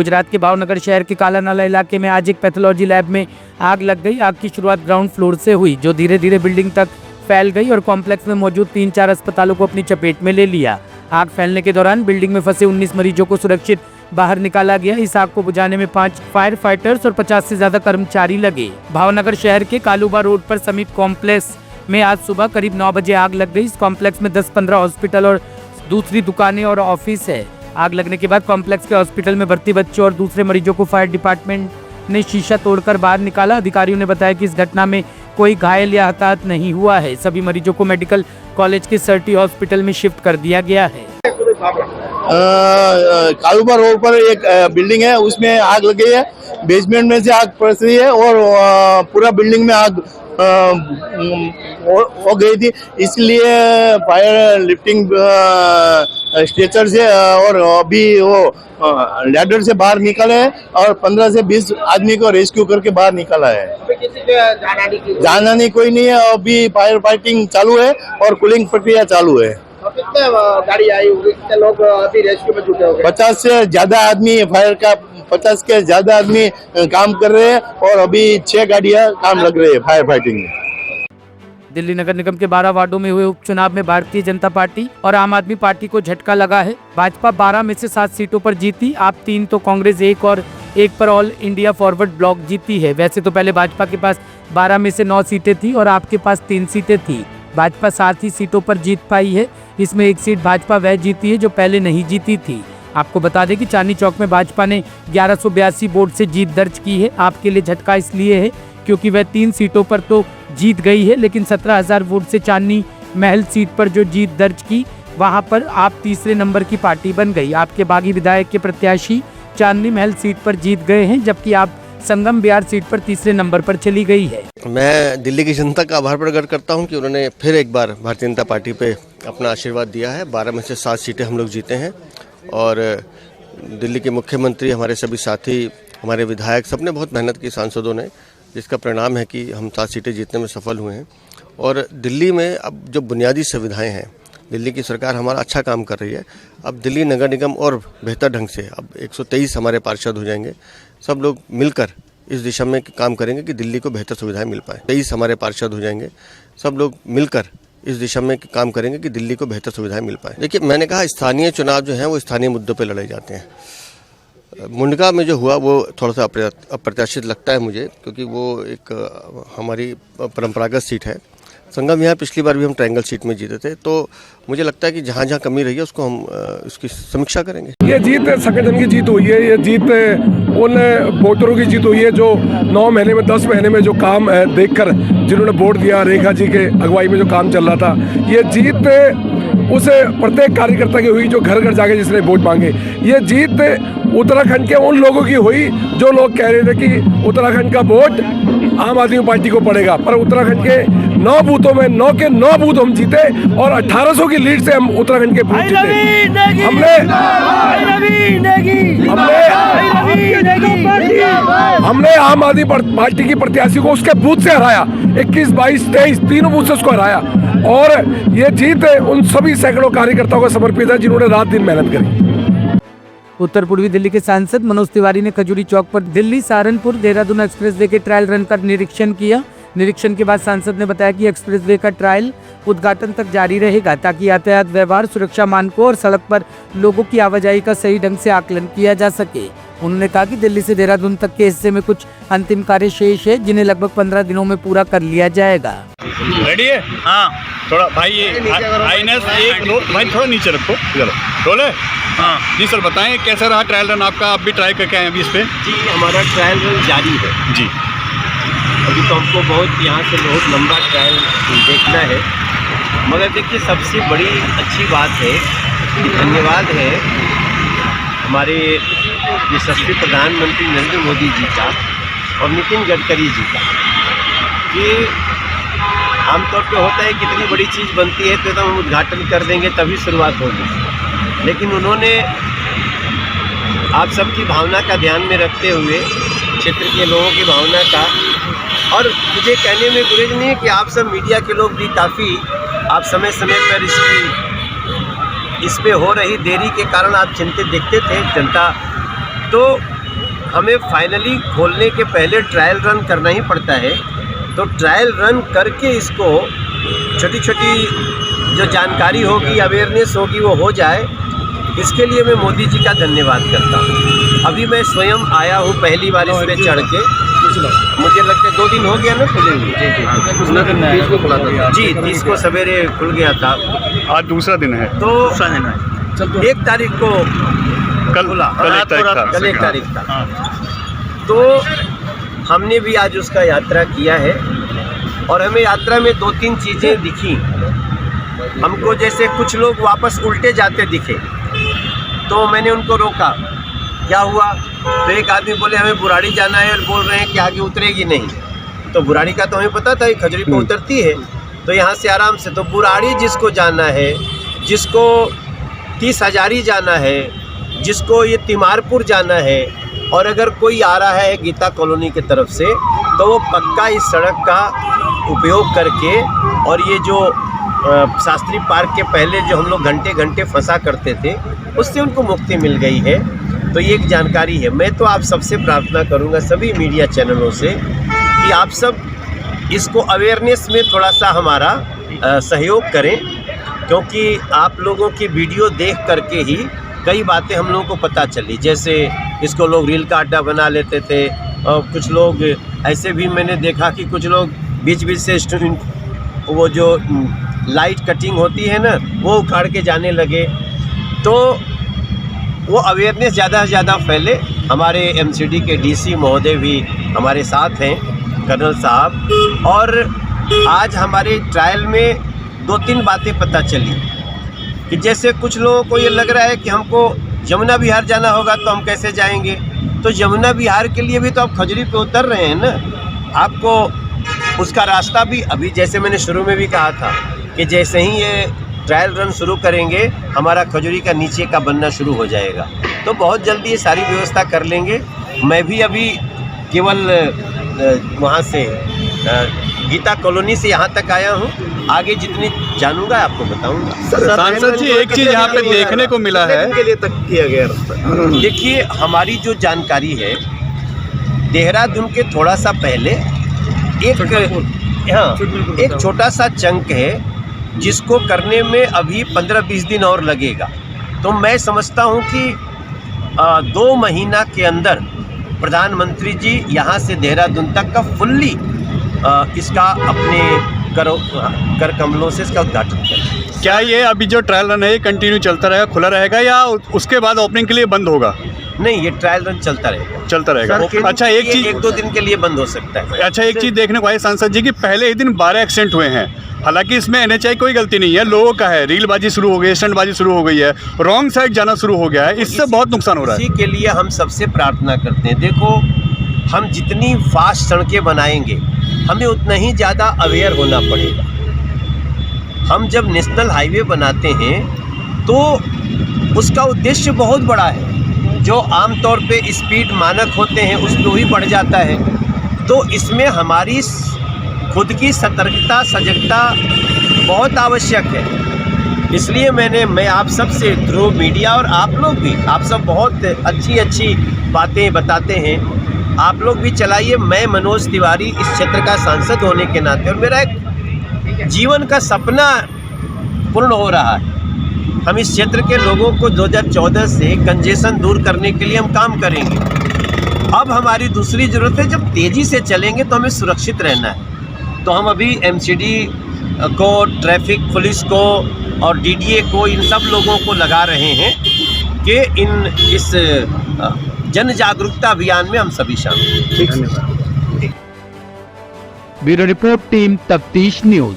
गुजरात के भावनगर शहर के काला नाला इलाके में आज एक पैथोलॉजी लैब में आग लग गई। आग की शुरुआत ग्राउंड फ्लोर से हुई, जो धीरे धीरे बिल्डिंग तक फैल गई और कॉम्प्लेक्स में मौजूद 3-4 अस्पतालों को अपनी चपेट में ले लिया। आग फैलने के दौरान बिल्डिंग में फंसे 19 मरीजों को सुरक्षित बाहर निकाला गया। इस आग को बुझाने में 5 फायर फाइटर्स और 50 से ज्यादा कर्मचारी लगे। भावनगर शहर के कालूबा रोड पर समीप कॉम्प्लेक्स में आज सुबह करीब 9 बजे आग लग गई। इस कॉम्प्लेक्स में 10-15 हॉस्पिटल और दूसरी दुकानें और ऑफिस है। आग लगने के बाद कॉम्प्लेक्स के हॉस्पिटल में भर्ती बच्चों और दूसरे मरीजों को फायर डिपार्टमेंट ने शीशा तोड़कर बाहर निकाला। अधिकारियों ने बताया कि इस घटना में कोई घायल या हताहत नहीं हुआ है। सभी मरीजों को मेडिकल कॉलेज के सर्टी हॉस्पिटल में शिफ्ट कर दिया गया है। कालूबा रोड पर एक बिल्डिंग है, उसमें आग लग गई है। बेसमेंट में से आग पड़ रही है और पूरा बिल्डिंग में आग हो गई थी, इसलिए फायर लिफ्टिंग स्ट्रेचर से और अभी वो लैडर से बाहर निकले हैं और 15 से 20 आदमी को रेस्क्यू करके बाहर निकाला है। जाना नहीं कोई नहीं है, अभी फायर फाइटिंग चालू है और कूलिंग प्रक्रिया चालू है। कितने गाड़ी आई होगी, कितने लोग अभी रेस्क्यू में जुटे हो गए? 50 से ज्यादा आदमी फायर का 50 के ज्यादा आदमी काम कर रहे हैं और अभी 6 गाड़ियां काम लग रही है फायर फाइटिंग में। दिल्ली नगर निगम के 12 वार्डों में हुए उपचुनाव में भारतीय जनता पार्टी और आम आदमी पार्टी को झटका लगा है। भाजपा 12 में से 7 सीटों पर जीती। आप 3 तो कांग्रेस 1 और 1 पर ऑल इंडिया फॉरवर्ड ब्लॉक जीती है। वैसे तो पहले भाजपा के पास 12 में से 9 सीटें थी और आपके पास 3 सीटें थी। भाजपा 7 ही सीटों पर जीत पाई है। इसमें 1 सीट भाजपा वह जीती है जो पहले नहीं जीती थी। आपको बता दें कि चांदनी चौक में भाजपा ने 1182 वोट से जीत दर्ज की है। आपके लिए झटका इसलिए है क्योंकि वह 3 सीटों पर तो जीत गई है, लेकिन 17,000 वोट से चांदनी महल सीट पर जो जीत दर्ज की, वहां पर आप तीसरे नंबर की पार्टी बन गई। आपके बागी विधायक के प्रत्याशी चांदनी महल सीट पर जीत गए हैं, जबकि आप संगम बिहार सीट पर तीसरे नंबर पर चली गई है। मैं दिल्ली की जनता का आभार प्रकट करता हूं कि उन्होंने फिर एक बार भारतीय जनता पार्टी पे अपना आशीर्वाद दिया है। 12 में से 7 सीटें हम लोग जीते हैं और दिल्ली के मुख्यमंत्री, हमारे सभी साथी, हमारे विधायक, सबने बहुत मेहनत की, सांसदों ने, जिसका परिणाम है कि हम 7 सीटें जीतने में सफल हुए हैं। और दिल्ली में अब जो बुनियादी सुविधाएं हैं, दिल्ली की सरकार हमारा अच्छा काम कर रही है। अब दिल्ली नगर निगम और बेहतर ढंग से, अब 123 हमारे पार्षद हो जाएंगे। सब लोग मिलकर इस दिशा में काम करेंगे कि दिल्ली को बेहतर सुविधाएं मिल पाए। 23 हमारे पार्षद हो जाएंगे। सब लोग मिलकर इस दिशा में काम करेंगे कि दिल्ली को बेहतर सुविधाएं मिल पाए। देखिए, मैंने कहा स्थानीय चुनाव जो हैं वो स्थानीय मुद्दों पे लड़े जाते हैं। मुंडका में जो हुआ वो थोड़ा सा अप्रत्याशित लगता है मुझे, क्योंकि वो एक हमारी परंपरागत सीट है। संगम विहार पिछली बार भी हम ट्रायंगल सीट में जीते थे, तो मुझे लगता है कि जहाँ जहाँ कमी रही है उसको हम उसकी समीक्षा करेंगे। ये जीत संगठन की जीत हुई है, ये जीत उन वोटरों की जीत हुई है जो 9 महीने में 10 महीने में जो काम देखकर जिन्होंने वोट दिया, रेखा जी के अगुवाई में जो काम चल रहा था, ये जीत उस प्रत्येक कार्यकर्ता की हुई जो घर घर जाके जिसने वोट मांगे। ये जीत उत्तराखंड के उन लोगों की हुई जो लोग कह रहे थे कि उत्तराखंड का वोट आम आदमी पार्टी को पड़ेगा, पर उत्तराखंड के 9 बूथों में 9 के 9 बूथ हम जीते और 1800 की लीड से हम उत्तराखंड के बूथ जीते। हमने आम आदमी पार्टी की प्रत्याशी को उसके बूथ से हराया, 21, 22, 23 तीनों बूथ से उसको हराया। और ये जीत उन सभी सैकड़ों कार्यकर्ताओं को समर्पित है जिन्होंने रात दिन मेहनत करी। उत्तर पूर्वी दिल्ली के सांसद मनोज तिवारी ने खजूरी चौक पर दिल्ली सहारनपुर देहरादून एक्सप्रेसवे के ट्रायल रन का निरीक्षण किया। निरीक्षण के बाद सांसद ने बताया कि एक्सप्रेसवे का ट्रायल उद्घाटन तक जारी रहेगा, ताकि यातायात व्यवहार, सुरक्षा मानकों और सड़क पर लोगों की आवाजाही का सही ढंग से आकलन किया जा सके। उन्होंने कहा कि दिल्ली से देहरादून तक के हिस्से में कुछ अंतिम कार्य शेष है, जिन्हें लगभग 15 दिनों में पूरा कर लिया जाएगा। रेडी है? हाँ, थोड़ा भाई ये आईनेस एक भाई थोड़ा नीचे रखो, चलो रोल है। हाँ जी सर, बताएं कैसा रहा ट्रायल रन आपका? आप भी ट्राई करके आए अभी इस पे? जी, हमारा ट्रायल रन जारी है जी। अभी तो हमको यहाँ से बहुत लंबा ट्रायल देखना है, मगर देखिए सबसे बड़ी अच्छी बात है, धन्यवाद है हमारे यशस्वी प्रधानमंत्री नरेंद्र मोदी जी का और नितिन गडकरी जी का। कि आमतौर पे होता है कितनी बड़ी चीज़ बनती है तो हम उद्घाटन कर देंगे तभी शुरुआत होगी, लेकिन उन्होंने आप सबकी भावना का ध्यान में रखते हुए, क्षेत्र के लोगों की भावना का, और मुझे कहने में गुरेज नहीं है कि आप सब मीडिया के लोग भी काफ़ी आप समय समय पर इस पे हो रही देरी के कारण आप चिंतित देखते थे जनता, तो हमें फाइनली खोलने के पहले ट्रायल रन करना ही पड़ता है। तो ट्रायल रन करके इसको छोटी छोटी जो जानकारी होगी, अवेयरनेस होगी, वो हो जाए, इसके लिए मैं मोदी जी का धन्यवाद करता हूँ। अभी मैं स्वयं आया हूँ पहली बार इस पे चढ़ के, मुझे लगता है 2 दिन हो गया ना खुले हुए। जी 30 को सवेरे खुल गया था, आज दूसरा दिन है। तो 1 तारीख को कल खुला, कल 1 तारीख था। कल 1 तारीख था। तो हमने भी आज उसका यात्रा किया है और हमें यात्रा में 2-3 चीज़ें दिखी हमको। जैसे कुछ लोग वापस उल्टे जाते दिखे, तो मैंने उनको रोका, क्या हुआ? तो एक आदमी बोले हमें बुराड़ी जाना है और बोल रहे हैं कि आगे उतरेगी नहीं। तो बुराड़ी का तो हमें पता था, खजूरी पे उतरती है, तो यहाँ से आराम से। तो बुराड़ी जिसको जाना है, जिसको 30 हजारी जाना है, जिसको ये तिमारपुर जाना है, और अगर कोई आ रहा है गीता कॉलोनी की तरफ से, तो वो पक्का इस सड़क का उपयोग करके, और ये जो शास्त्री पार्क के पहले जो हम लोग घंटे घंटे फंसा करते थे, उससे उनको मुक्ति मिल गई है। तो ये एक जानकारी है। मैं तो आप सबसे प्रार्थना करूंगा, सभी मीडिया चैनलों से, कि आप सब इसको अवेयरनेस में थोड़ा सा हमारा सहयोग करें, क्योंकि आप लोगों की वीडियो देख करके ही कई बातें हम लोगों को पता चली। जैसे इसको लोग रील का अड्डा बना लेते थे, और कुछ लोग ऐसे भी मैंने देखा कि कुछ लोग बीच बीच से स्टूडेंट वो जो लाइट कटिंग होती है ना, वो उखाड़ के जाने लगे। तो वो अवेयरनेस ज़्यादा से ज़्यादा फैले। हमारे एमसीडी के डीसी महोदय भी हमारे साथ हैं, कर्नल साहब। और आज हमारे ट्रायल में 2-3 बातें पता चली कि जैसे कुछ लोगों को ये लग रहा है कि हमको यमुना विहार जाना होगा तो हम कैसे जाएंगे। तो यमुना विहार के लिए भी तो आप खजूरी पे उतर रहे हैं ना, आपको उसका रास्ता भी, अभी जैसे मैंने शुरू में भी कहा था कि जैसे ही ये ट्रायल रन शुरू करेंगे, हमारा खजूरी का नीचे का बनना शुरू हो जाएगा। तो बहुत जल्दी ये सारी व्यवस्था कर लेंगे। मैं भी अभी केवल वहाँ से गीता कॉलोनी से यहाँ तक आया हूँ, आगे जितनी जानूंगा आपको बताऊंगा। सांसद जी, एक चीज यहाँ पे देखने को मिला है के लिए तक किया गया रास्ता। देखिए, हमारी जो जानकारी है, देहरादून के थोड़ा सा पहले एक छोटा सा चंक है, जिसको करने में अभी 15-20 दिन और लगेगा। तो मैं समझता हूँ कि 2 महीना के अंदर प्रधानमंत्री जी यहाँ से देहरादून तक का फुल्ली इसका अपने कर कमलों से इसका उद्घाटन करें। क्या ये अभी जो ट्रायल रन है ये कंटिन्यू चलता रहेगा, खुला रहेगा, या उसके बाद ओपनिंग के लिए बंद होगा? नहीं, ये ट्रायल रन चलता रहेगा। चलता रहेगा। अच्छा, एक चीज 1-2 दिन के लिए बंद हो सकता है। अच्छा, एक चीज देखने को आई सांसद जी कि पहले ही दिन 12 एक्सीडेंट हुए हैं। हालांकि इसमें NHI कोई गलती नहीं है, लोगों का है। रीलबाजी शुरू हो गई, स्टंटबाजी शुरू हो गई है, रॉन्ग साइड जाना शुरू हो गया है, इससे बहुत नुकसान हो रहा है। इसी के लिए हम सबसे प्रार्थना करते हैं। देखो, हम जितनी फास्ट सड़कें बनाएंगे, हमें उतना ही ज़्यादा अवेयर होना पड़ेगा। हम जब नेशनल हाईवे बनाते हैं तो उसका उद्देश्य बहुत बड़ा है। जो आमतौर पे स्पीड मानक होते हैं उस पर भी बढ़ जाता है। तो इसमें हमारी खुद की सतर्कता, सजगता बहुत आवश्यक है। इसलिए मैं आप सबसे थ्रू मीडिया, और आप लोग भी, आप सब बहुत अच्छी बातें बताते हैं, आप लोग भी चलाइए। मैं मनोज तिवारी इस क्षेत्र का सांसद होने के नाते, और मेरा एक जीवन का सपना पूर्ण हो रहा है। हम इस क्षेत्र के लोगों को 2014 से कंजेशन दूर करने के लिए हम काम करेंगे। अब हमारी दूसरी ज़रूरत है, जब तेज़ी से चलेंगे तो हमें सुरक्षित रहना है। तो हम अभी एमसीडी को, ट्रैफिक पुलिस को और DDA को, इन सब लोगों को लगा रहे हैं कि इस जन जागरूकता अभियान में हम सभी शामिल हैं। ब्यूरो रिपोर्ट, टीम तफ्तीश न्यूज।